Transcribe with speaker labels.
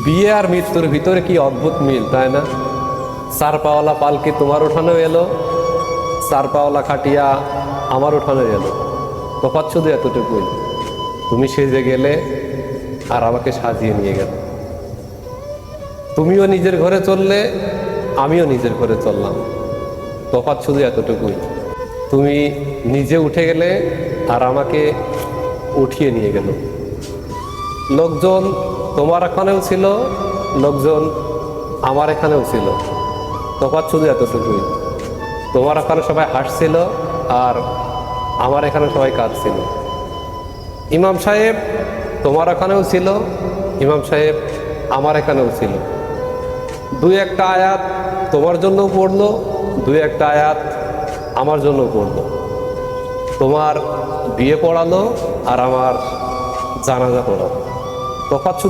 Speaker 1: বিয়ে আর মৃত্যুর ভিতরে কি অদ্ভুত মিল, তাই না? চার পাওয়ালা পালকি তোমার উঠানো এলো, চার পাওয়ালা খাটিয়া আমার উঠানো এলো। তফাৎ শুধু এতটুকুই, তুমি সেজে গেলে আর আমাকে সাজিয়ে নিয়ে গেল। তুমিও নিজের ঘরে চললে, আমিও নিজের ঘরে চললাম। তফাৎ শুধু এতটুকুই, তুমি নিজে উঠে গেলে আর আমাকে উঠিয়ে নিয়ে গেল। লোকজন তোমার এখানেও ছিল, লোকজন আমার এখানেও ছিল। তফাৎ শুধু এতটুকুই, তোমার এখানে সবাই হাসছিল আর আমার এখানে সবাই কাঁদছিল। ইমাম সাহেব তোমার এখানেও ছিল, ইমাম সাহেব আমার এখানেও ছিল। দুই একটা আয়াত তোমার জন্যও পড়লো, দুই একটা আয়াত আমার জন্যও পড়লো। তোমার বিয়ে পড়ালো আর আমার জানাজা পড়ালো। তফাৎ শুধু